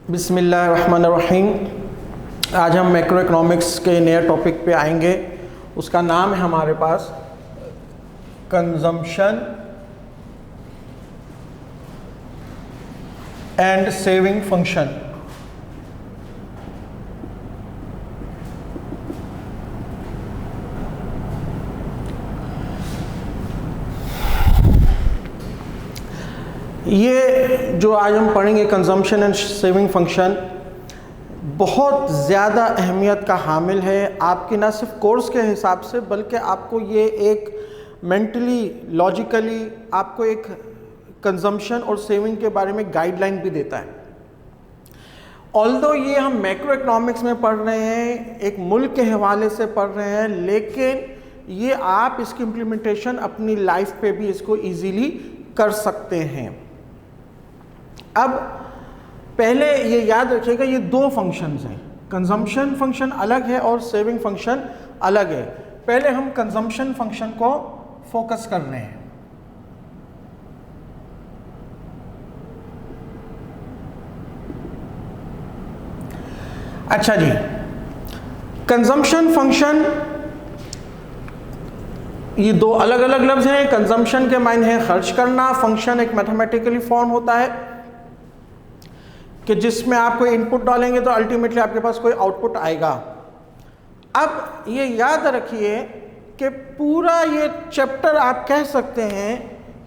बिस्मिल्लाहिर्रहमानिर्रहीम। आज हम मैक्रो इकोनॉमिक्स के नए टॉपिक पे आएंगे। उसका नाम है हमारे पास कंजम्पशन एंड सेविंग फंक्शन। ये जो आज हम पढ़ेंगे कंजम्पशन एंड सेविंग फंक्शन बहुत ज़्यादा अहमियत का हामिल है आपकी, ना सिर्फ कोर्स के हिसाब से बल्कि आपको ये एक मेंटली लॉजिकली आपको एक कंजम्पशन और सेविंग के बारे में गाइडलाइन भी देता है। ऑल्दो ये हम मैक्रो इकोनॉमिक्स में पढ़ रहे हैं, एक मुल्क के हवाले से पढ़ रहे हैं, लेकिन ये आप इसकी इम्प्लीमेंटेशन अपनी लाइफ पे भी इसको इजीली कर सकते हैं। अब पहले ये याद रखिएगा, ये दो फंक्शंस हैं, कंजम्पशन फंक्शन अलग है और सेविंग फंक्शन अलग है। पहले हम कंजम्पशन फंक्शन को फोकस कर रहे हैं। अच्छा जी, कंजम्पशन फंक्शन ये दो अलग अलग लफ्ज़ हैं। कंजम्पशन के मायने है खर्च करना। फंक्शन एक मैथमेटिकली फॉर्म होता है कि जिसमें आप कोई इनपुट डालेंगे तो अल्टीमेटली आपके पास कोई आउटपुट आएगा। अब ये याद रखिए कि पूरा ये चैप्टर आप कह सकते हैं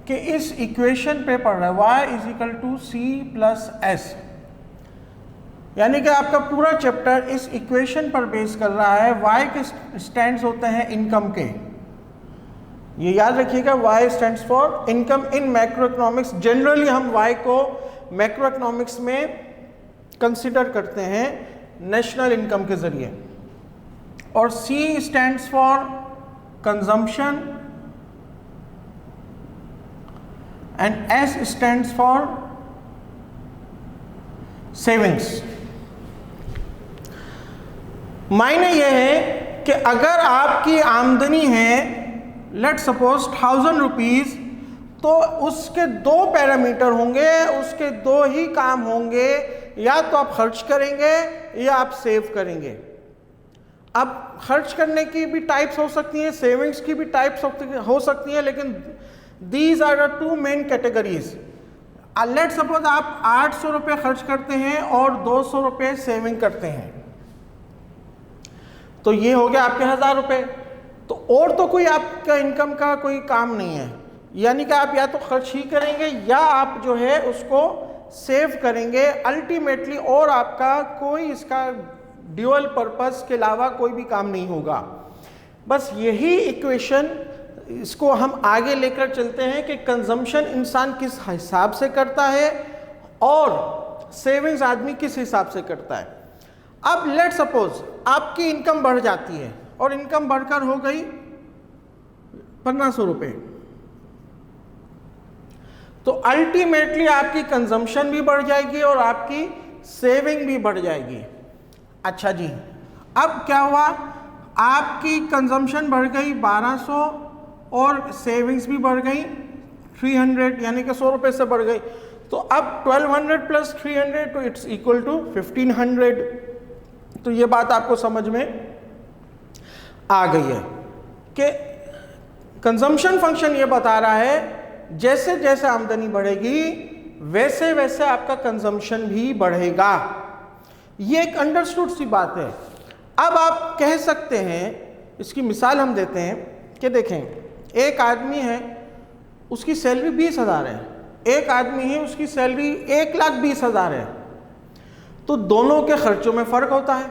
कि इस इक्वेशन पे पढ़ रहा है y = c+s, यानी कि आपका पूरा चैप्टर इस इक्वेशन पर बेस कर रहा है। y के स्टैंड्स होते हैं इनकम के, ये याद रखिएगा, y stands for income in macro economics. Generally हम y को मैक्रो इकोनॉमिक्स में कंसिडर करते हैं नेशनल इनकम के जरिए। और C stands for consumption and S stands for savings. मायने यह है कि अगर आपकी आमदनी है लेट सपोज 1000 रुपीज़, तो उसके दो पैरामीटर होंगे, उसके दो ही काम होंगे, या तो आप खर्च करेंगे या आप सेव करेंगे। अब खर्च करने की भी टाइप्स हो सकती हैं, सेविंग्स की भी टाइप्स हो सकती हैं, लेकिन these are the two main categories. Let suppose आप 800 रुपये खर्च करते हैं और 200 रुपये सेविंग करते हैं, तो ये हो गया आपके 1000 रुपये। तो और तो कोई आपका इनकम का कोई काम नहीं है, यानी कि आप या तो खर्च ही करेंगे या आप जो है उसको सेव करेंगे अल्टीमेटली, और आपका कोई इसका ड्यूअल पर्पस के अलावा कोई भी काम नहीं होगा। बस यही इक्वेशन इसको हम आगे लेकर चलते हैं कि कंजम्पशन इंसान किस हिसाब से करता है और सेविंग्स आदमी किस हिसाब से करता है। अब लेट सपोज आपकी इनकम बढ़ जाती है और इनकम बढ़कर हो गई 1500 रुपये, तो अल्टीमेटली आपकी कंजम्पशन भी बढ़ जाएगी और आपकी सेविंग भी बढ़ जाएगी। अच्छा जी, अब क्या हुआ, आपकी कंजम्पशन बढ़ गई 1200 और सेविंग्स भी बढ़ गई 300, यानी कि 100 रुपये से बढ़ गई। तो अब 1200 + 300 तो इट्स इक्वल टू 1500। तो ये बात आपको समझ में आ गई है कि कंजम्पशन फंक्शन ये बता रहा है जैसे जैसे आमदनी बढ़ेगी वैसे वैसे आपका कंजम्पशन भी बढ़ेगा। ये एक अंडरस्टूड सी बात है। अब आप कह सकते हैं, इसकी मिसाल हम देते हैं कि देखें, एक आदमी है उसकी सैलरी 20,000 है, एक आदमी है उसकी सैलरी 1,20,000 है। तो दोनों के खर्चों में फ़र्क होता है,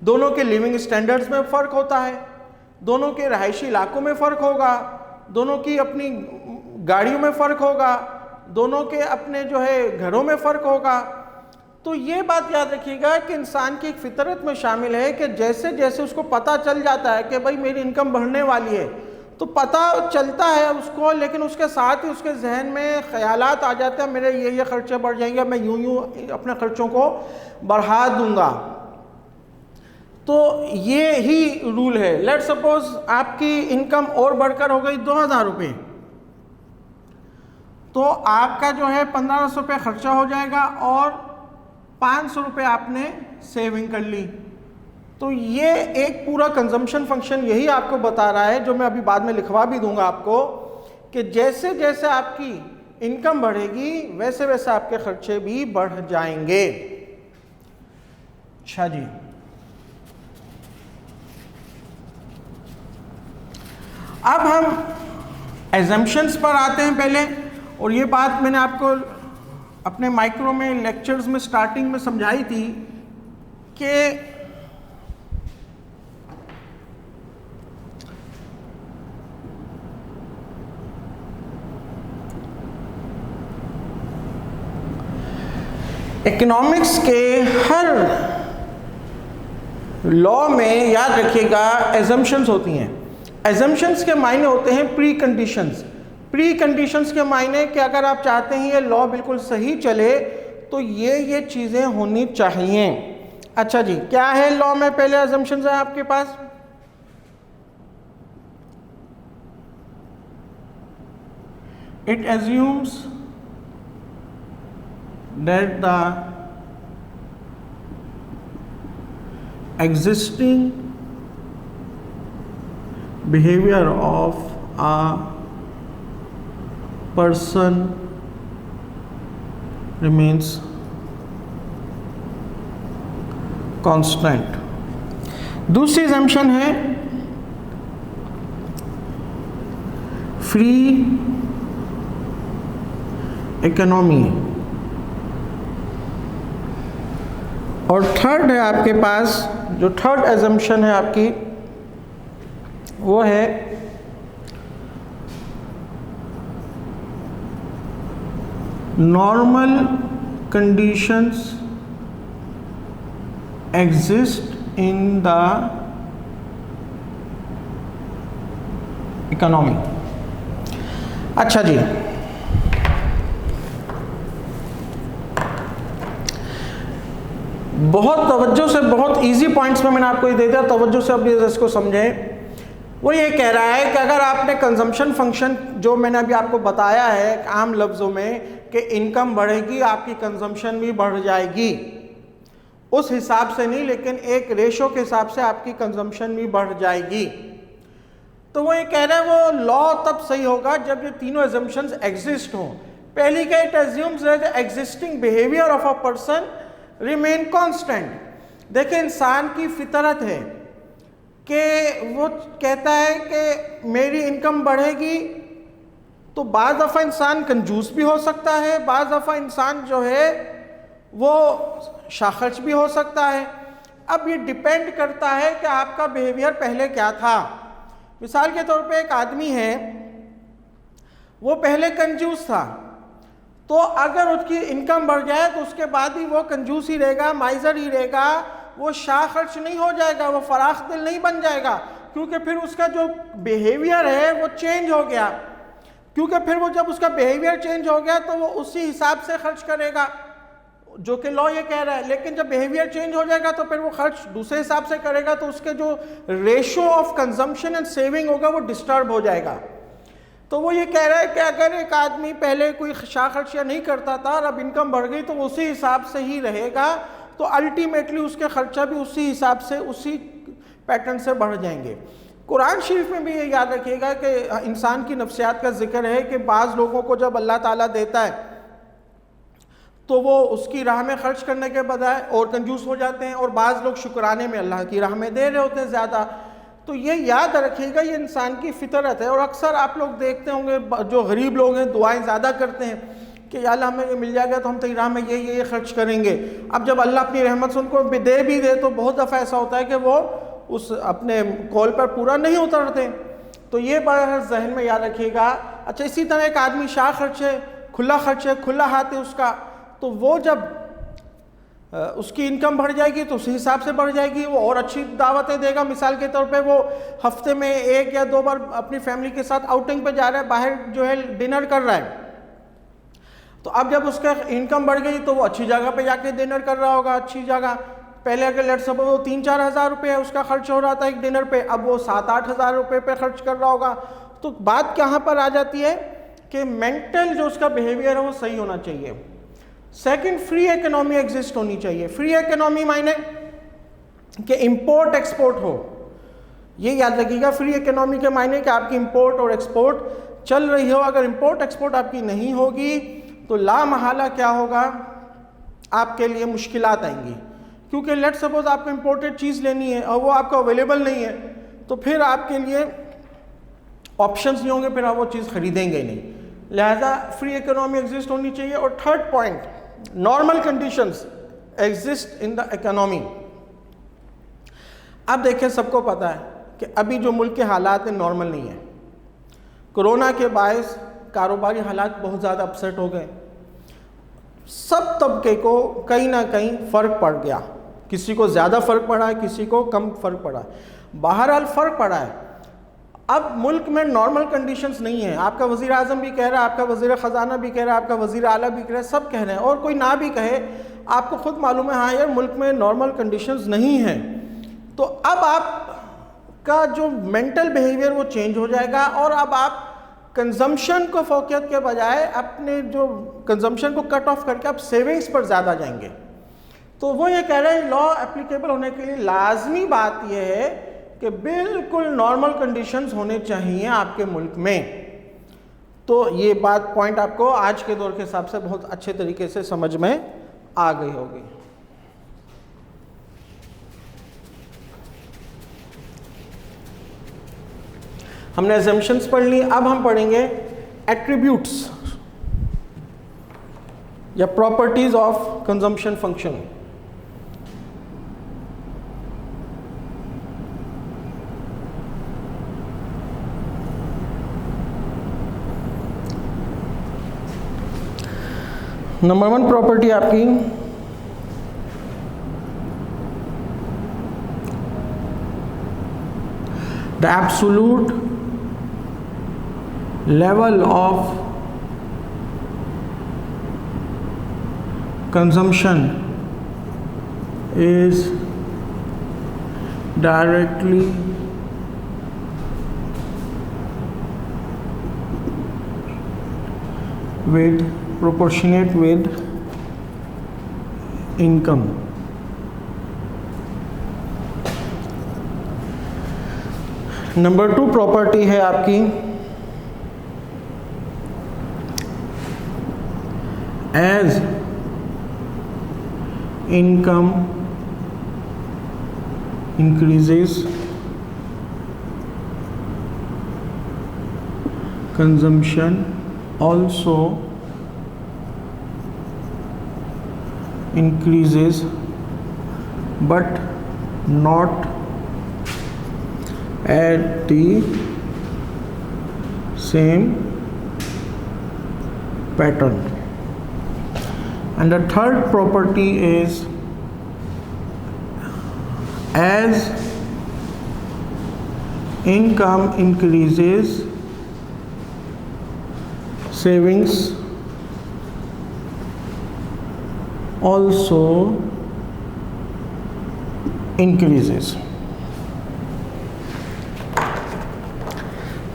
दोनों के लिविंग स्टैंडर्ड्स में फ़र्क होता है, दोनों के रहायशी इलाकों में फ़र्क होगा, दोनों की अपनी गाड़ियों में फ़र्क होगा, दोनों के अपने जो है घरों में फ़र्क होगा। तो ये बात याद रखिएगा कि इंसान की एक फितरत में शामिल है कि जैसे जैसे उसको पता चल जाता है कि भाई मेरी इनकम बढ़ने वाली है, तो पता चलता है उसको, लेकिन उसके साथ ही उसके जहन में ख्यालात आ जाते हैं मेरे ये खर्चे बढ़ जाएंगे, मैं यूं अपने खर्चों को बढ़ा दूंगा। तो ये ही रूल है। लेट सपोज आपकी इनकम और बढ़कर हो गई 2000 रुपये, तो आपका जो है 1500 रुपये खर्चा हो जाएगा और 500 रुपये आपने सेविंग कर ली। तो ये एक पूरा कंजम्पशन फंक्शन यही आपको बता रहा है, जो मैं अभी बाद में लिखवा भी दूंगा आपको, कि जैसे जैसे आपकी इनकम बढ़ेगी वैसे वैसे आपके खर्चे भी बढ़ जाएंगे। अच्छा जी, अब हम एजम्पशंस पर आते हैं पहले। और ये बात मैंने आपको अपने माइक्रो में लेक्चर्स में स्टार्टिंग में समझाई थी कि इकोनॉमिक्स के हर लॉ में याद रखिएगा एजम्पशंस होती हैं। एजम्पशंस के मायने होते हैं प्री कंडीशंस। प्री कंडीशंस के मायने कि अगर आप चाहते हैं ये लॉ बिल्कुल सही चले तो ये चीज़ें होनी चाहिए। अच्छा जी, क्या है लॉ में? पहले एजम्पशंस है आपके पास, it assumes that the existing behavior of a person remains constant। दूसरी assumption है फ्री इकोनॉमी। और थर्ड है आपके पास, जो थर्ड एजम्पशन है आपकी, वो है normal conditions exist in the economy. अच्छा जी, बहुत तवज्जो से, बहुत इजी पॉइंट्स में मैंने आपको ये दे दिया, तवज्जो से अब इसको समझें। वो ये कह रहा है कि अगर आपने कंजम्पशन फंक्शन जो मैंने अभी आपको बताया है आम लफ्ज़ों में कि इनकम बढ़ेगी आपकी कंजम्पशन भी बढ़ जाएगी, उस हिसाब से नहीं लेकिन एक रेशो के हिसाब से आपकी कंजम्पशन भी बढ़ जाएगी। तो वो ये कह रहा है वो लॉ तब सही होगा जब ये तीनों एजम्पशंस एग्जिस्ट हों। पहली का it assumes that existing behaviour of a person remain constant. देखिए, इंसान की फितरत है कि वो कहता है कि मेरी इनकम बढ़ेगी, तो बाज़ दफ़ा इंसान कंजूस भी हो सकता है, बाज़ दफ़ा इंसान जो है वो शाखर्च भी हो सकता है। अब ये डिपेंड करता है कि आपका बिहेवियर पहले क्या था। मिसाल के तौर पे एक आदमी है, वो पहले कंजूस था, तो अगर उसकी इनकम बढ़ जाए तो उसके बाद ही वो कंजूस ही रहेगा, माइजर ही रहेगा, वो शाह खर्च नहीं हो जाएगा, वो फराख दिल नहीं बन जाएगा, क्योंकि फिर उसका जो बिहेवियर है वो चेंज हो गया। क्योंकि फिर वो जब उसका बिहेवियर चेंज हो गया तो वो उसी हिसाब से खर्च करेगा, जो कि लॉ ये कह रहा है। लेकिन जब बिहेवियर चेंज हो जाएगा तो फिर वो खर्च दूसरे हिसाब से करेगा, तो उसके जो ratio of consumption and saving होगा वो डिस्टर्ब हो जाएगा। तो वो ये कह रहा है कि अगर एक आदमी पहले कोई शाह खर्चिया नहीं करता था और अब इनकम बढ़ गई तो उसी हिसाब से ही रहेगा, तो अल्टीमेटली उसके खर्चा भी उसी हिसाब से, उसी पैटर्न से बढ़ जाएंगे। कुरान शरीफ में भी ये याद रखिएगा कि इंसान की नफ्सियात का जिक्र है कि बाज़ लोगों को जब अल्लाह ताला देता है तो वो उसकी राह में खर्च करने के बजाय और कंजूस हो जाते हैं, और बाज़ लोग शुक्राने में अल्लाह की राह में दे रहे होते हैं ज़्यादा। तो ये याद रखिएगा, ये इंसान की फितरत है। और अक्सर आप लोग देखते होंगे जो गरीब लोग हैं दुआएं ज़्यादा करते हैं कि या अल्लाह हमें ये मिल जाएगा तो हम तेरी राह में ये खर्च करेंगे। अब जब अल्लाह अपनी रहमत से उनको दे भी दे तो बहुत दफ़ा ऐसा होता है कि वो उस अपने कॉल पर पूरा नहीं उतरते। तो ये बात जहन में याद रखिएगा। अच्छा, इसी तरह एक आदमी शाह खर्च है, खुला खर्च है, खुला हाथ है उसका, तो वो जब उसकी इनकम बढ़ जाएगी तो उसी हिसाब से बढ़ जाएगी, वो और अच्छी दावतें देगा। मिसाल के तौर पे वो हफ्ते में 1 या 2 बार अपनी फैमिली के साथ आउटिंग पे जा रहा है, बाहर जो है डिनर कर रहा है, तो अब जब उसका इनकम बढ़ गई तो वो अच्छी जगह पे जाके डिनर कर रहा होगा, अच्छी जगह। पहले अगर लेट सपोज वो 3-4 हज़ार रुपये उसका खर्च हो रहा था एक डिनर पे, अब वो 7-8 हज़ार रुपये पे खर्च कर रहा होगा। तो बात कहाँ पर आ जाती है कि मेंटल जो उसका बिहेवियर है वो सही होना चाहिए। सेकंड, फ्री इकोनॉमी एग्जिस्ट होनी चाहिए। फ्री इकोनॉमी मायने कि इंपोर्ट एक्सपोर्ट हो, ये याद रखिएगा। फ्री इकोनॉमी के मायने कि आपकी इंपोर्ट और एक्सपोर्ट चल रही हो। अगर इंपोर्ट एक्सपोर्ट आपकी नहीं होगी तो ला महाला क्या होगा, आपके लिए मुश्किलात आएंगी। क्योंकि लेट सपोज आपको इंपोर्टेड चीज़ लेनी है और वो आपको अवेलेबल नहीं है, तो फिर आपके लिए ऑप्शंस नहीं होंगे, फिर आप वो चीज़ खरीदेंगे नहीं। लिहाजा फ्री इकोनॉमी एग्जिस्ट होनी चाहिए। और third point, normal conditions exist in the economy. अब देखें, सबको पता है कि अभी जो मुल्क के हालात हैं नॉर्मल नहीं है। कोरोना के बायस कारोबारी हालात बहुत ज़्यादा अपसेट हो गए, सब तबके को कहीं ना कहीं फ़र्क पड़ गया। किसी को ज़्यादा फ़र्क पड़ा है, किसी को कम फ़र्क पड़ा है, बहरहाल फ़र्क पड़ा है। अब मुल्क में नॉर्मल कंडीशंस नहीं है। आपका वज़ीर आज़म भी कह रहा है, आपका वज़ीर ख़जाना भी कह रहा है, आपका वज़ीर आला भी कह रहा है, सब कह रहे हैं। और कोई ना भी कहे, आपको ख़ुद मालूम है हाँ यार मुल्क में नॉर्मल कंडीशंस नहीं हैं। तो अब आपका जो मेंटल बिहेवियर वो चेंज हो जाएगा और अब आप कंजम्पशन को फोकस के बजाय अपने जो कंजम्पशन को कट ऑफ करके आप सेविंग्स पर ज़्यादा जाएंगे। तो वो ये कह रहे हैं लॉ एप्लीकेबल होने के लिए लाजमी बात यह है कि बिल्कुल नॉर्मल कंडीशंस होने चाहिए आपके मुल्क में। तो ये बात पॉइंट आपको आज के दौर के हिसाब से बहुत अच्छे तरीके से समझ में आ गई होगी। हमने assumptions पढ़ ली, अब हम पढ़ेंगे एट्रीब्यूट्स या properties of consumption function. Number 1 property आपकी the absolute level of consumption is directly proportionate with income। Number 2 property है आपकी as income increases, consumption also increases, but not at the same pattern। And the third property is as income increases, savings also increases।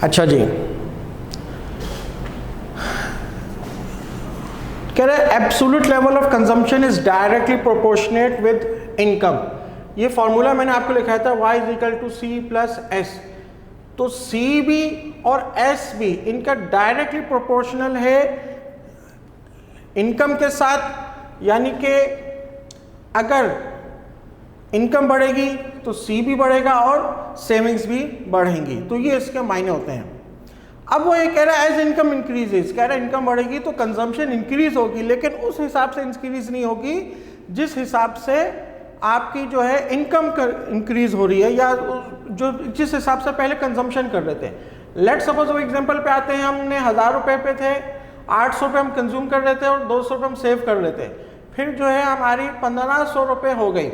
अच्छा जी, कह रहे absolute level of consumption is directly proportionate with income. ये formula मैंने आपको लिखाया था y is equal to C plus S. तो C भी और S भी इनका डायरेक्टली प्रोपोर्शनल है इनकम के साथ, यानी कि अगर इनकम बढ़ेगी तो C भी बढ़ेगा और सेविंग्स भी बढ़ेंगी। तो ये इसके मायने होते हैं। अब वो ये कह रहा है एज इनकम इंक्रीजेज, कह रहा है इनकम बढ़ेगी तो कंजम्पशन इंक्रीज होगी, लेकिन उस हिसाब से इंक्रीज नहीं होगी जिस हिसाब से आपकी जो है इनकम इंक्रीज हो रही है या जो जिस हिसाब से पहले कंजम्पशन कर रहे थे। लेट सपोज वो एग्जांपल पे आते हैं, हमने 1000 रुपये पे थे, 800 रुपये हम कंज्यूम कर रहे थे और 200 रुपये हम सेव कर रहे थे। फिर जो है हमारी 1500 रुपये हो गई।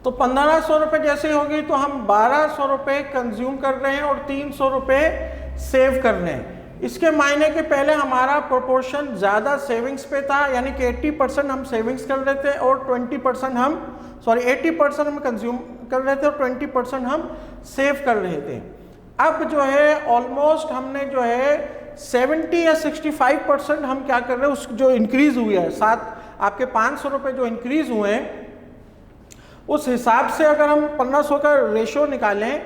तो 1500 रुपये जैसे ही होगी तो हम 1200 रुपये कंज्यूम कर रहे हैं और 300 रुपये सेव कर रहे हैं। इसके मायने के पहले हमारा प्रोपोर्शन ज़्यादा सेविंग्स पे था, यानी कि 80% हम सेविंग्स कर रहे थे और 80% हम कंज्यूम कर रहे थे और 20% हम सेव कर रहे थे। अब जो है ऑलमोस्ट हमने जो है 70 या 65% हम क्या कर रहे हैं, उस जो इंक्रीज हुई है, साथ आपके 500 रुपये जो इंक्रीज हुए हैं, उस हिसाब से अगर हम 1500 का रेशो निकालें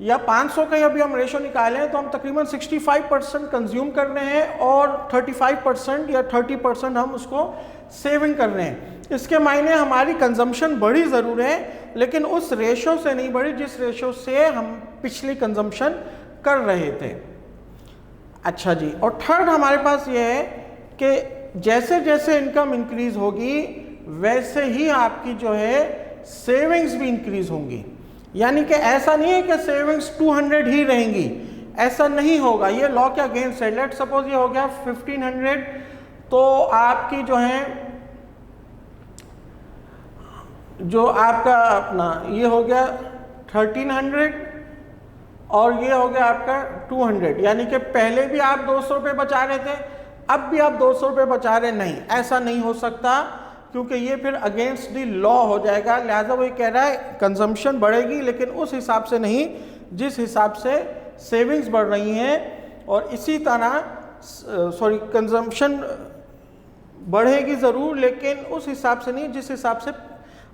या 500 का अभी हम रेशो निकालें तो हम तकरीबन 65% कंज्यूम कर रहे हैं और 35% या 30% हम उसको सेविंग कर रहे हैं। इसके मायने हमारी कंजम्पशन बढ़ी ज़रूर है, लेकिन उस रेशो से नहीं बढ़ी जिस रेशो से हम पिछली कंजम्पशन कर रहे थे। अच्छा जी, और थर्ड हमारे पास ये है कि जैसे जैसे इनकम इंक्रीज होगी वैसे ही आपकी जो है सेविंग्स भी इंक्रीज होंगी। यानी कि ऐसा नहीं है कि सेविंग्स 200 ही रहेंगी, ऐसा नहीं होगा। ये लॉ के अगेंस्ट है। लेट सपोज ये हो गया 1500, तो आपकी जो है जो आपका अपना ये हो गया 1300 और ये हो गया आपका 200, यानी कि पहले भी आप 200 रुपये बचा रहे थे, अब भी आप 200 रुपये बचा रहे। नहीं, ऐसा नहीं हो सकता, क्योंकि ये फिर अगेंस्ट दी लॉ हो जाएगा। लिहाजा वो ये कह रहा है कंजम्पशन बढ़ेगी लेकिन उस हिसाब से नहीं जिस हिसाब से सेविंग्स बढ़ रही हैं, और इसी तरह कंजम्पशन बढ़ेगी ज़रूर लेकिन उस हिसाब से नहीं जिस हिसाब से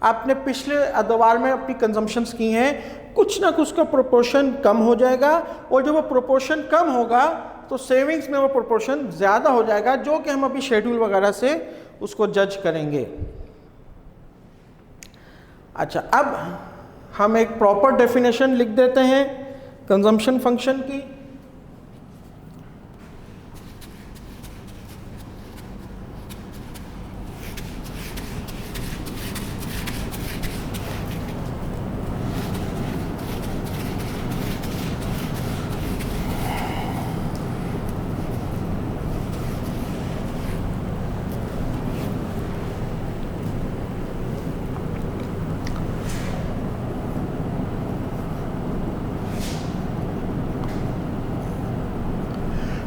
आपने पिछले अदवार में अपनी कंजम्पशंस की हैं। कुछ ना कुछ का प्रोपोर्शन कम हो जाएगा, और जब वो प्रोपोर्शन कम होगा तो सेविंग्स में वो प्रोपोर्शन ज़्यादा हो जाएगा, जो कि हम अभी शेड्यूल वगैरह से उसको जज करेंगे। अच्छा, अब हम एक प्रॉपर डेफिनेशन लिख देते हैं कंजम्पशन फंक्शन की।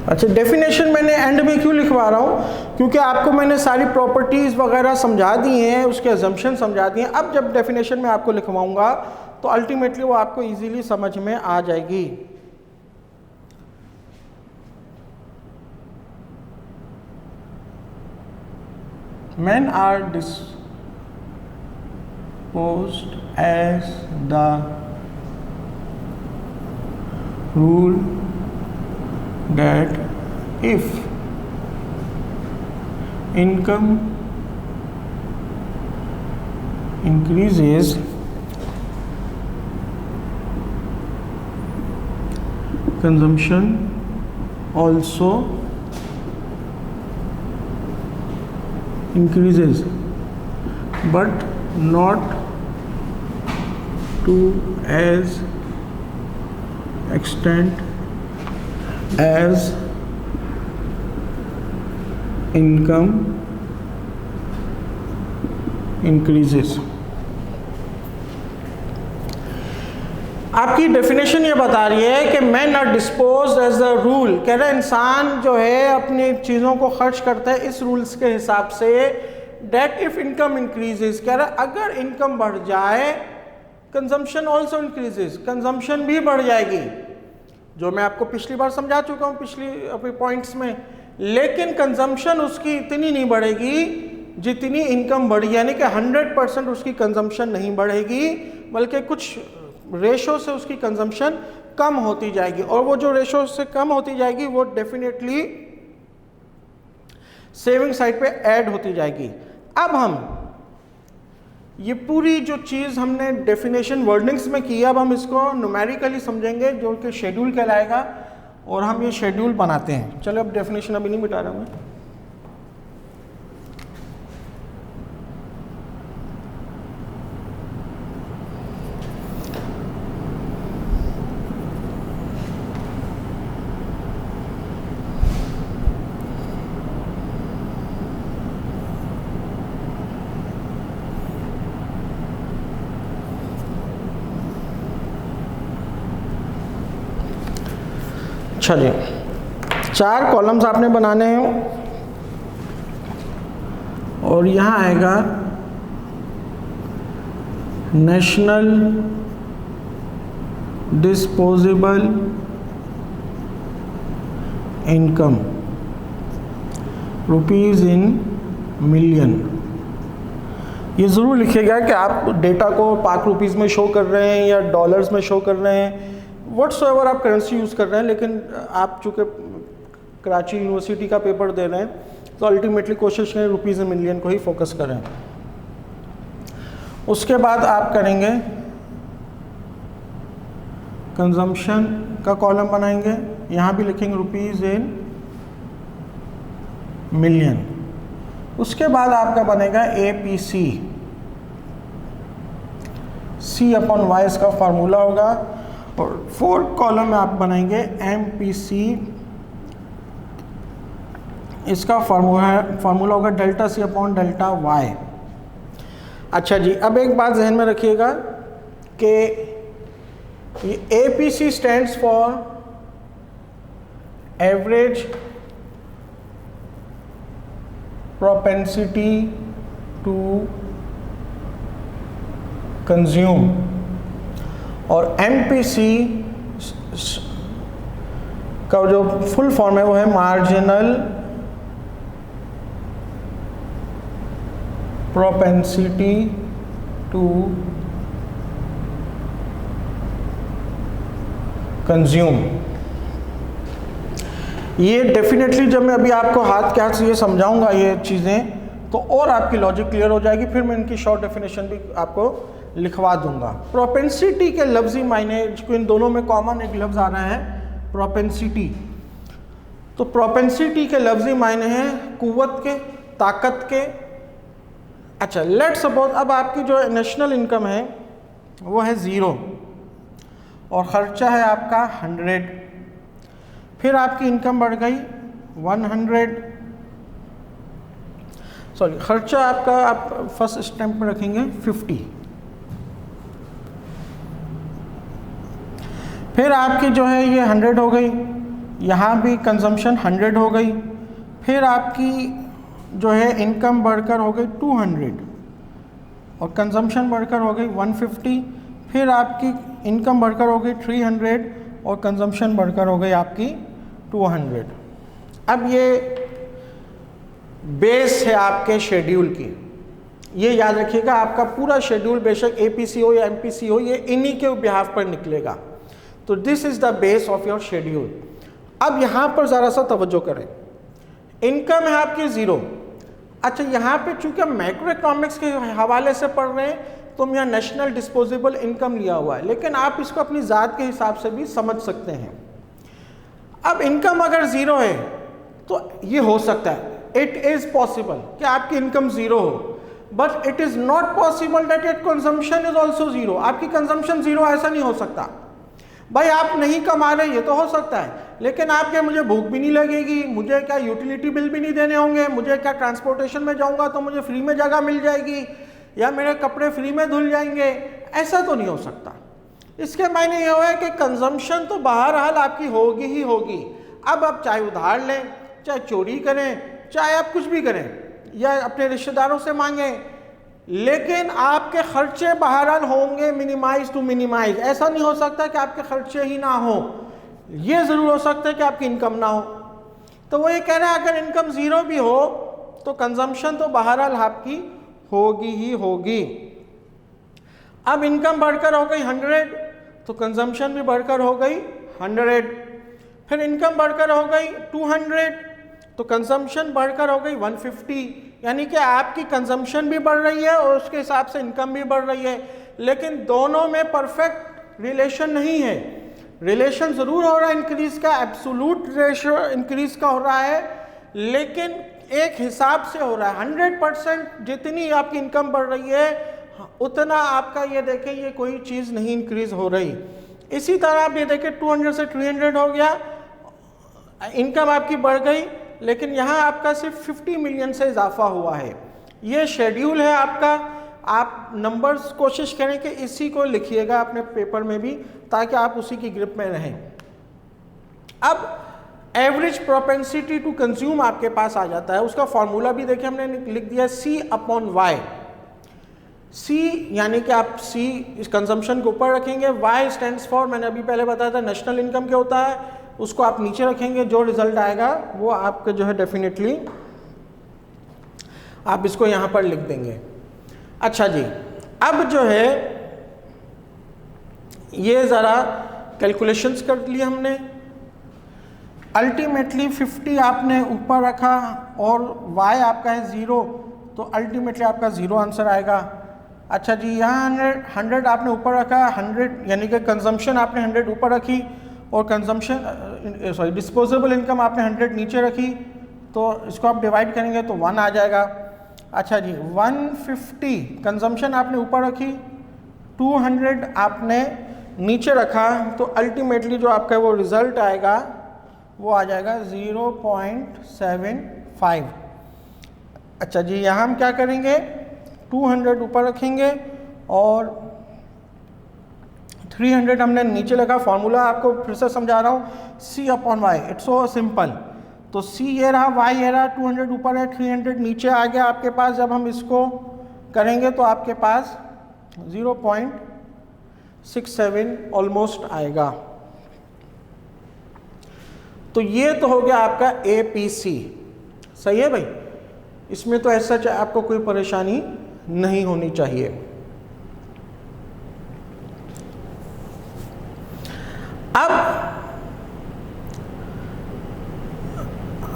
अच्छा, डेफिनेशन मैंने एंड में क्यों लिखवा रहा हूँ, क्योंकि आपको मैंने सारी प्रॉपर्टीज़ वगैरह समझा दी हैं, उसके अजम्पशन समझा दिए हैं। अब जब डेफिनेशन में आपको लिखवाऊंगा तो अल्टीमेटली वो आपको इजीली समझ में आ जाएगी। Men are disposed as the rule that if income increases, consumption also increases, but not to as extent as income increases। आपकी डेफिनेशन ये बता रही है कि man are disposed as a rule, कह रहा है इंसान जो है अपनी चीज़ों को खर्च करता है इस रूल्स के हिसाब से, डेट इफ इनकम इंक्रीजेस, कह रहा है अगर इनकम बढ़ जाए कंजम्पशन ऑल्सो इंक्रीजेस, कंजम्पशन भी बढ़ जाएगी, जो मैं आपको पिछली बार समझा चुका हूँ पिछली अपने पॉइंट्स में। लेकिन कंजम्पशन उसकी इतनी नहीं बढ़ेगी जितनी इनकम बढ़ी, यानी कि 100% उसकी कंजम्पशन नहीं बढ़ेगी, बल्कि कुछ रेशो से उसकी कंजम्पशन कम होती जाएगी, और वो जो रेशो से कम होती जाएगी वो डेफिनेटली सेविंग साइड पे ऐड होती जाएगी। अब हम ये पूरी जो चीज़ हमने डेफिनेशन वर्डिंग्स में की, अब हम इसको न्यूमेरिकली समझेंगे जो कि शेड्यूल कहलाएगा, और हम ये शेड्यूल बनाते हैं। चलो, अब डेफिनेशन अभी नहीं मिटा रहा मैं। अच्छा जी, 4 कॉलम्स आपने बनाने हैं और यहाँ आएगा national disposable income rupees in million. ये ज़रूर लिखिएगा कि आप डेटा को पाक रुपीज़ में शो कर रहे हैं या डॉलर्स में शो कर रहे हैं, व्हाट्सएवर आप करेंसी यूज़ कर रहे हैं, लेकिन आप चूँकि कराची यूनिवर्सिटी का पेपर दे रहे हैं तो अल्टीमेटली कोशिश करें रुपीज़ इन मिलियन को ही फोकस करें। उसके बाद आप करेंगे कंजम्पशन का कॉलम बनाएंगे, यहाँ भी लिखेंगे रुपीज़ इन मिलियन। उसके बाद आपका बनेगा APC, C/Y इसका फार्मूला होगा, और 4th कॉलम में आप बनाएंगे MPC, इसका फार्मूला होगा डेल्टा C/डेल्टा Y। अच्छा जी, अब एक बात जहन में रखिएगा कि ये APC stands for average propensity to consume, और MPC का जो फुल फॉर्म है वो है मार्जिनल propensity to consume। ये डेफिनेटली जब मैं अभी आपको हाथ के हाथ से ये समझाऊंगा ये चीज़ें, तो और आपकी लॉजिक क्लियर हो जाएगी। फिर मैं इनकी शॉर्ट डेफिनेशन भी आपको लिखवा दूंगा। प्रोपेंसिटी के लफ्ज़ी मायने, जिसको इन दोनों में कॉमन एक लफ्ज़ आ रहा है प्रोपेंसिटी, तो प्रोपेंसिटी के लफ्ज़ी मायने हैं कुव्वत के, ताकत के। अच्छा, लेट्स सपोज अब आपकी जो नेशनल इनकम है वो है 0 और ख़र्चा है आपका 100, फिर आपकी इनकम बढ़ गई 100, सॉरी खर्चा आपका आप फर्स्ट स्टेप में रखेंगे 50, फिर आपकी जो है ये 100 हो गई, यहाँ भी कंजम्पशन 100 हो गई, फिर आपकी जो है इनकम बढ़कर हो गई 200 और कंजम्पशन बढ़कर हो गई 150, फिर आपकी इनकम बढ़कर हो गई 300 और कंजम्पशन बढ़कर हो गई आपकी 200। अब ये बेस है आपके शेड्यूल की, ये याद रखिएगा। आपका पूरा शेड्यूल बेशक APC हो या MPC हो, ये इन्हीं के बिहाफ पर निकलेगा। तो this is the base of your schedule. अब यहाँ पर ज़रा सा तवज्जो करें, इनकम है आपकी 0। अच्छा, यहाँ पे चूँकि हम मैक्रो इकोनॉमिक्स के हवाले से पढ़ रहे हैं तो हम यहाँ नेशनल डिस्पोजेबल इनकम लिया हुआ है, लेकिन आप इसको अपनी ज़ात के हिसाब से भी समझ सकते हैं। अब इनकम अगर 0 है तो ये हो सकता है, इट इज़ पॉसिबल कि आपकी इनकम 0 हो, but it is not possible that your consumption is also 0। आपकी कंजम्पशन 0 ऐसा नहीं हो सकता। भाई आप नहीं कमा रहे ये तो हो सकता है, लेकिन आपके मुझे भूख भी नहीं लगेगी, मुझे क्या यूटिलिटी बिल भी नहीं देने होंगे, मुझे क्या ट्रांसपोर्टेशन में जाऊंगा तो मुझे फ्री में जगह मिल जाएगी, या मेरे कपड़े फ्री में धुल जाएंगे, ऐसा तो नहीं हो सकता। इसके मायने ये हुआ है कि कंजम्पशन तो बहरहाल आपकी होगी ही होगी। अब आप चाहे उधार लें, चाहे चोरी करें, चाहे आप कुछ भी करें या अपने रिश्तेदारों से मांगें, लेकिन आपके खर्चे बहरहाल होंगे मिनिमाइज टू मिनिमाइज। ऐसा नहीं हो सकता कि आपके खर्चे ही ना हो, ये ज़रूर हो सकता है कि आपकी इनकम ना हो। तो वो ये कह रहा है अगर इनकम 0 भी हो तो कंजम्पशन तो बहरहाल आपकी होगी ही होगी। अब इनकम बढ़कर हो गई 100 तो कंजम्पशन भी बढ़कर हो गई 100, फिर इनकम बढ़कर हो गई 200 तो कंजम्पशन बढ़कर हो गई 150। यानी कि आपकी कंजम्पशन भी बढ़ रही है और उसके हिसाब से इनकम भी बढ़ रही है, लेकिन दोनों में परफेक्ट रिलेशन नहीं है। रिलेशन ज़रूर हो रहा है इंक्रीज़ का, एब्सोल्यूट रेशियो इंक्रीज़ का हो रहा है, लेकिन एक हिसाब से हो रहा है। 100% जितनी आपकी इनकम बढ़ रही है उतना आपका ये देखें ये कोई चीज़ नहीं इंक्रीज़ हो रही। इसी तरह आप ये देखें 200 से 300 हो गया, इनकम आपकी बढ़ गई, लेकिन यहाँ आपका सिर्फ 50 मिलियन से इजाफा हुआ है। ये शेड्यूल है आपका। आप नंबर्स कोशिश करें कि इसी को लिखिएगा अपने पेपर में भी, ताकि आप उसी की ग्रिप में रहें। अब एवरेज प्रोपेंसिटी टू कंज्यूम आपके पास आ जाता है, उसका फॉर्मूला भी देखिए हमने लिख दिया C/Y। C यानी कि आप C इस कंजम्पशन को ऊपर रखेंगे, Y स्टैंड्स फॉर, मैंने अभी पहले बताया था नेशनल इनकम क्या होता है, उसको आप नीचे रखेंगे, जो रिजल्ट आएगा वो आपके जो है डेफिनेटली आप इसको यहाँ पर लिख देंगे। अच्छा जी, अब जो है ये ज़रा कैलकुलेशंस कर लिए हमने। अल्टीमेटली 50 आपने ऊपर रखा और y आपका है 0, तो अल्टीमेटली आपका 0 आंसर आएगा। अच्छा जी, यहाँ 100 आपने ऊपर रखा, 100 यानी कि कंजम्पशन आपने 100 ऊपर रखी और कंजम्पशन डिस्पोजेबल इनकम आपने 100 नीचे रखी, तो इसको आप डिवाइड करेंगे तो 1 आ जाएगा। अच्छा जी, 150 कंजम्पशन आपने ऊपर रखी, 200 आपने नीचे रखा, तो अल्टीमेटली जो आपका वो रिज़ल्ट आएगा वो आ जाएगा 0.75। अच्छा जी, यहाँ हम क्या करेंगे, 200 ऊपर रखेंगे और 300 हमने नीचे लगा। फॉर्मूला आपको फिर से समझा रहा हूँ, C/Y, इट्स सो सिंपल। तो C ये रहा, Y ये रहा, 200 ऊपर है, 300 नीचे आ गया आपके पास। जब हम इसको करेंगे तो आपके पास 0.67 ऑलमोस्ट आएगा। तो ये तो हो गया आपका APC। सही है भाई, इसमें तो ऐसा आपको कोई परेशानी नहीं होनी चाहिए। अब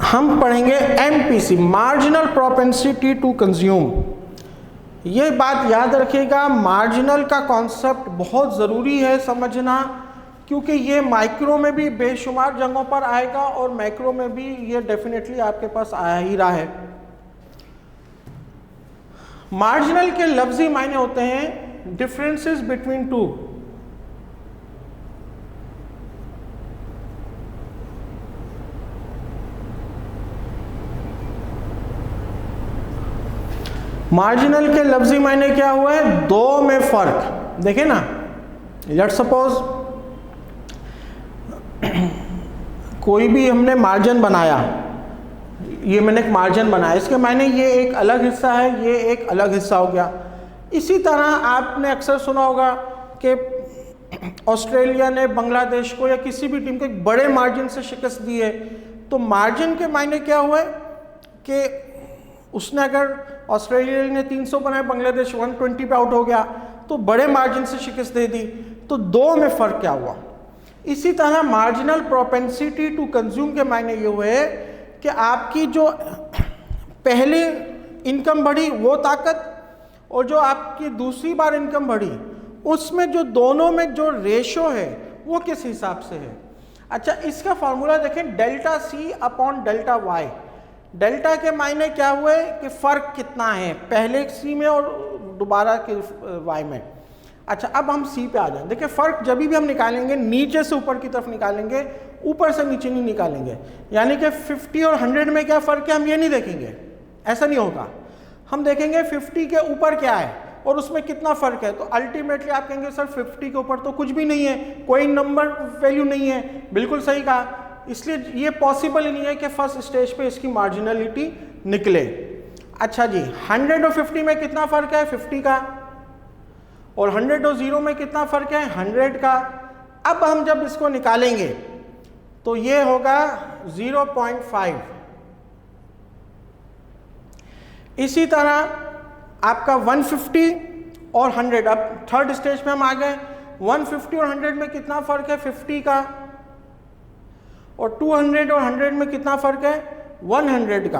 हम पढ़ेंगे MPC, marginal propensity to consume. ये बात याद रखिएगा, मार्जिनल का कॉन्सेप्ट बहुत ज़रूरी है समझना, क्योंकि ये माइक्रो में भी बेशुमार जगहों पर आएगा और मैक्रो में भी ये डेफिनेटली आपके पास आया ही रहा है। मार्जिनल के लफ्जी मायने होते हैं डिफरेंसेस बिटवीन टू। मार्जिनल के लफ्जी मायने क्या हुआ है, दो में फर्क। देखें ना, लेट्स सपोज कोई भी हमने मार्जिन बनाया, ये मैंने एक मार्जिन बनाया, इसके मायने ये एक अलग हिस्सा है, ये एक अलग हिस्सा हो गया। इसी तरह आपने अक्सर सुना होगा कि ऑस्ट्रेलिया ने बांग्लादेश को या किसी भी टीम को एक बड़े मार्जिन से शिकस्त दी है। तो मार्जिन के मायने क्या हुआ है कि उसने अगर ऑस्ट्रेलिया ने 300 बनाए, बांग्लादेश 120 पे आउट हो गया, तो बड़े मार्जिन से शिकस्त दे दी। तो दो में फ़र्क क्या हुआ। इसी तरह मार्जिनल प्रोपेंसिटी टू कंज्यूम के मायने ये हुए कि आपकी जो पहले इनकम बढ़ी वो ताकत, और जो आपकी दूसरी बार इनकम बढ़ी उसमें जो दोनों में जो रेशो है वो किस हिसाब से है। अच्छा, इसका फार्मूला देखें, delta C upon delta Y। Delta के मायने क्या हुए कि फ़र्क कितना है पहले C में और दोबारा के Y में। अच्छा, अब हम C पे आ जाएं। देखिए, फ़र्क जब भी हम निकालेंगे नीचे से ऊपर की तरफ निकालेंगे, ऊपर से नीचे नहीं निकालेंगे। यानी कि 50 और 100 में क्या फ़र्क है हम ये नहीं देखेंगे, ऐसा नहीं होगा। हम देखेंगे 50 के ऊपर क्या है और उसमें कितना फ़र्क है। तो अल्टीमेटली आप कहेंगे सर 50 के ऊपर तो कुछ भी नहीं है, कोई नंबर वैल्यू नहीं है। बिल्कुल सही कहा, इसलिए ये पॉसिबल ही नहीं है कि फर्स्ट स्टेज पे इसकी मार्जिनलिटी निकले। अच्छा जी, 100 और 50 में कितना फ़र्क है, 50 का, और 100 और 0 में कितना फ़र्क है, 100 का। अब हम जब इसको निकालेंगे तो ये होगा 0.5। इसी तरह आपका 150 और 100, अब थर्ड स्टेज पे हम आ गए। 150 और 100 में कितना फ़र्क है, 50 का, और 200 और 100 में कितना फ़र्क है, 100 का।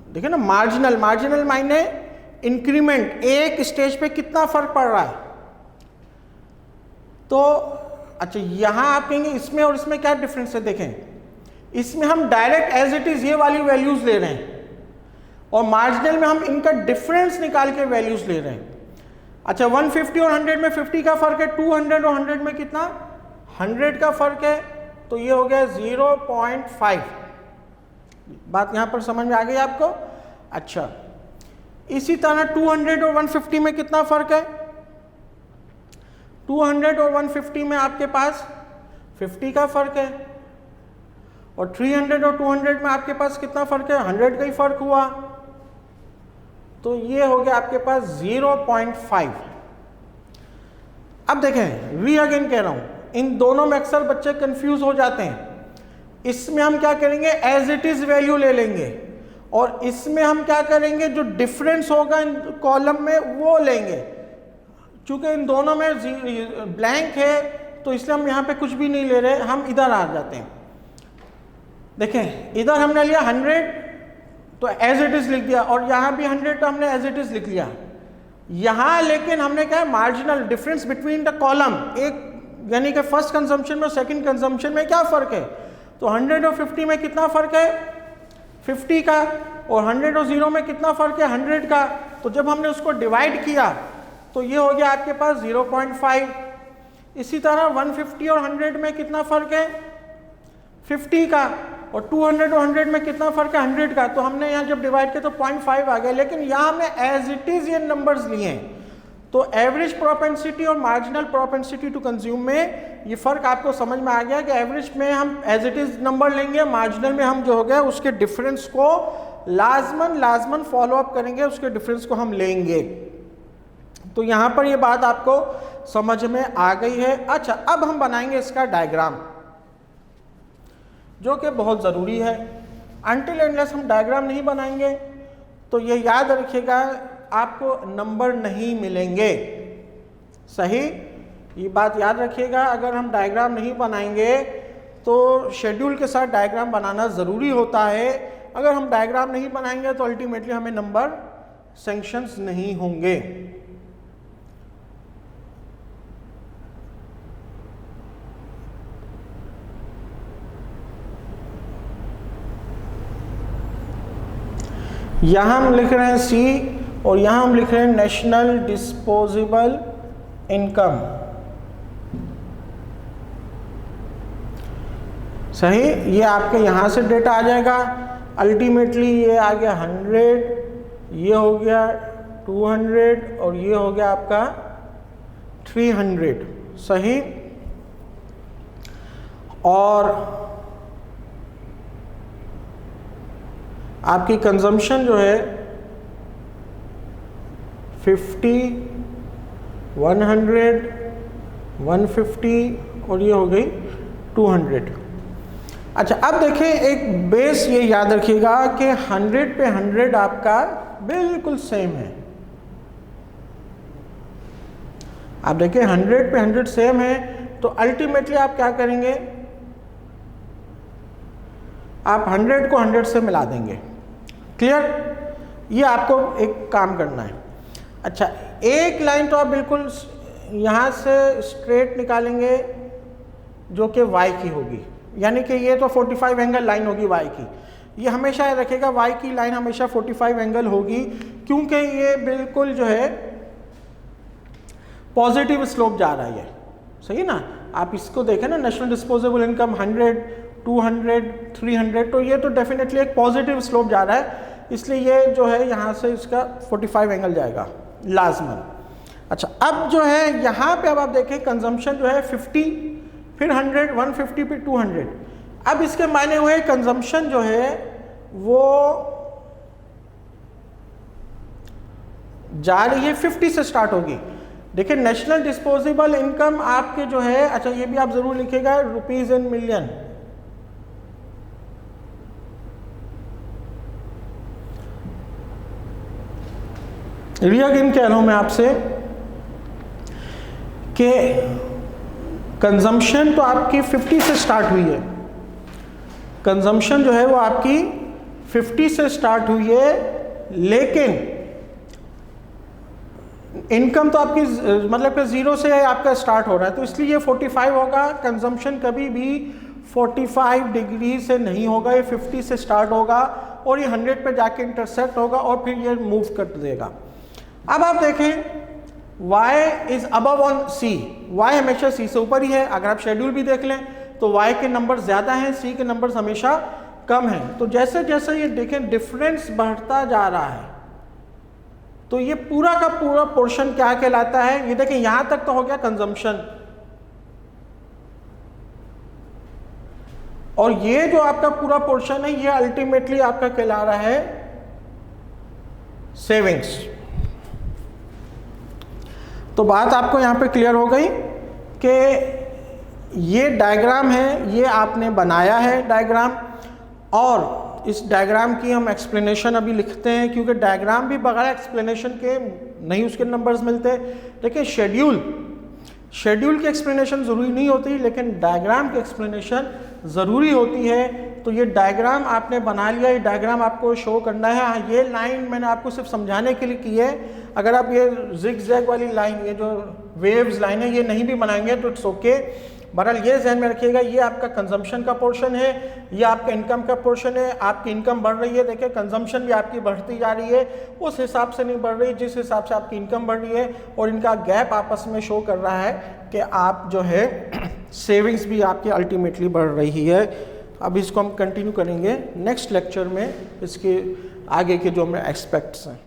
देखिए ना, मार्जिनल, मार्जिनल मायने इंक्रीमेंट, एक स्टेज पे कितना फ़र्क पड़ रहा है। तो अच्छा, यहाँ आप कहेंगे इसमें और इसमें क्या डिफरेंस है। देखें, इसमें हम डायरेक्ट एज इट इज़ ये वाली वैल्यूज़ ले रहे हैं और मार्जिनल में हम इनका डिफरेंस निकाल के वैल्यूज़ ले रहे हैं। अच्छा, 150 और 100 में 50 का फ़र्क है, 200 और 100 में कितना, 100 का फ़र्क है। तो ये हो गया 0.5। बात यहाँ पर समझ में आ गई आपको। अच्छा, इसी तरह 200 और 150 में कितना फ़र्क है, 200 और 150 में आपके पास 50 का फ़र्क है, और 300 और 200 में आपके पास कितना फ़र्क है, 100 का ही फ़र्क हुआ। तो ये हो गया आपके पास 0.5। अब देखें, री अगेन कह रहा हूँ, इन दोनों में अक्सर बच्चे कंफ्यूज हो जाते हैं। इसमें हम क्या करेंगे, एज इट इज वैल्यू ले लेंगे, और इसमें हम क्या करेंगे, जो डिफरेंस होगा इन कॉलम में वो लेंगे। चूंकि इन दोनों में ब्लैंक है तो इसलिए हम यहाँ पे कुछ भी नहीं ले रहे, हम इधर आ जाते हैं। देखें इधर हमने लिया 100 तो एज इट इज लिख दिया, और यहाँ भी 100 तो हमने एज इट इज लिख लिया। यहाँ लेकिन हमने क्या है, marginal difference between the column, एक यानी कि फर्स्ट कंजम्पशन में और सेकंड कंजम्पशन में क्या फ़र्क है, तो 100 और 50 में कितना फ़र्क है, 50 का, और 100 और 0 में कितना फ़र्क है, 100 का। तो जब हमने उसको डिवाइड किया तो ये हो गया आपके पास 0.5। इसी तरह 150 और 100 में कितना फ़र्क है, 50 का, और 200 और 100 में कितना फ़र्क है, 100 का। तो हमने यहाँ जब डिवाइड किया तो 0.5 आ गया, लेकिन यहाँ हमने एज इट इज़ ये नंबर्स लिए हैं। तो एवरेज प्रोपेंसिटी और मार्जिनल प्रोपेंसिटी टू कंज्यूम में ये फ़र्क आपको समझ में आ गया कि एवरेज में हम एज इट इज़ नंबर लेंगे, मार्जिनल में हम जो हो गया उसके डिफरेंस को लाजमन फॉलो अप करेंगे, उसके डिफरेंस को हम लेंगे। तो यहाँ पर ये बात आपको समझ में आ गई है। अच्छा, अब हम बनाएंगे इसका डायग्राम, जो कि बहुत ज़रूरी है। अनटिल अनलेस हम डायग्राम नहीं बनाएंगे तो ये याद रखिएगा आपको नंबर नहीं मिलेंगे। सही, ये बात याद रखिएगा, अगर हम डायग्राम नहीं बनाएंगे तो शेड्यूल के साथ डायग्राम बनाना ज़रूरी होता है। अगर हम डायग्राम नहीं बनाएंगे तो अल्टीमेटली हमें नंबर सैंक्शंस नहीं होंगे। यहाँ हम लिख रहे हैं सी, और यहाँ हम लिख रहे हैं नेशनल डिस्पोजेबल इनकम। सही, ये आपके यहाँ से डेटा आ जाएगा। अल्टीमेटली ये आ गया 100, ये हो गया 200, और ये हो गया आपका 300। सही, और आपकी कंजम्पशन जो है 50, 100, 150, और ये हो गई 200। अच्छा, अब देखें एक बेस ये याद रखिएगा कि 100 पे 100 आपका बिल्कुल सेम है। आप देखें 100 पे 100 सेम है, तो अल्टीमेटली आप क्या करेंगे, आप 100 को 100 से मिला देंगे। क्लियर, ये आपको एक काम करना है। अच्छा, एक लाइन तो आप बिल्कुल यहाँ से स्ट्रेट निकालेंगे जो कि y की होगी, यानी कि ये तो 45 एंगल लाइन होगी y की। ये हमेशा याद रखेगा, y की लाइन हमेशा 45 एंगल होगी, क्योंकि ये बिल्कुल जो है पॉजिटिव स्लोप जा रहा है। सही ना, आप इसको देखें ना, नेशनल डिस्पोजेबल इनकम 100, 200, 300, तो ये तो डेफिनेटली एक पॉजिटिव स्लोप जा रहा है, इसलिए ये जो है यहाँ से इसका 45 एंगल जाएगा लाजमन। अच्छा, अब जो है यहाँ पे अब आप देखें कंजम्पशन जो है 50, फिर 100, 150, फिर 200। अब इसके मायने हुए कंजम्पशन जो है वो जा रही है 50 से स्टार्ट होगी। देखिए नेशनल डिस्पोजेबल इनकम आपके जो है, अच्छा ये भी आप जरूर लिखिएगा, रुपीज इन मिलियन। अगेन कह रहा हूं मैं आपसे कि कंजम्पशन तो आपकी 50 से स्टार्ट हुई है, कंजम्पशन जो है वो आपकी 50 से स्टार्ट हुई है, लेकिन इनकम तो आपकी मतलब कि 0 से आपका स्टार्ट हो रहा है, तो इसलिए ये 45 होगा। कंजम्पशन कभी भी 45 डिग्री से नहीं होगा, ये 50 से स्टार्ट होगा और ये 100 पे जाके इंटरसेक्ट होगा और फिर ये मूव कर देगा। अब आप देखें y is above on c, y हमेशा c से ऊपर ही है। अगर आप शेड्यूल भी देख लें तो y के नंबर ज़्यादा हैं, c के नंबर हमेशा कम हैं। तो जैसे जैसे ये देखें डिफरेंस बढ़ता जा रहा है, तो ये पूरा का पूरा पोर्शन क्या कहलाता है, ये देखें यहां तक तो हो गया कंजम्पशन, और ये जो आपका पूरा पोर्शन है ये अल्टीमेटली आपका कहला रहा है सेविंग्स। तो बात आपको यहां पे क्लियर हो गई कि ये डायग्राम है, ये आपने बनाया है डायग्राम, और इस डायग्राम की हम एक्सप्लेनेशन अभी लिखते हैं, क्योंकि डायग्राम भी बगैर एक्सप्लेनेशन के नहीं उसके नंबर्स मिलते। देखिए शेड्यूल की एक्सप्लेनेशन ज़रूरी नहीं होती, लेकिन डायग्राम की एक्सप्लेनेशन ज़रूरी होती है। तो ये डायग्राम आपने बना लिया, ये डायग्राम आपको शो करना है। हाँ, ये लाइन मैंने आपको सिर्फ समझाने के लिए की है। अगर आप ये जिग जैग वाली लाइन, ये जो वेव्स लाइन है, ये नहीं भी बनाएंगे तो इट्स ओके। बहरहाल ये ध्यान में रखिएगा, ये आपका कंजम्पशन का पोर्शन है, ये आपका इनकम का पोर्शन है। आपकी इनकम बढ़ रही है, देखिए कंजम्पशन भी आपकी बढ़ती जा रही है, उस हिसाब से नहीं बढ़ रही जिस हिसाब से आपकी इनकम बढ़ रही है। और इनका गैप आपस में शो कर रहा है कि आप जो है सेविंग्स भी आपकी अल्टीमेटली बढ़ रही है। अब इसको हम कंटिन्यू करेंगे नेक्स्ट लेक्चर में, इसके आगे के जो हमें एस्पेक्ट्स हैं।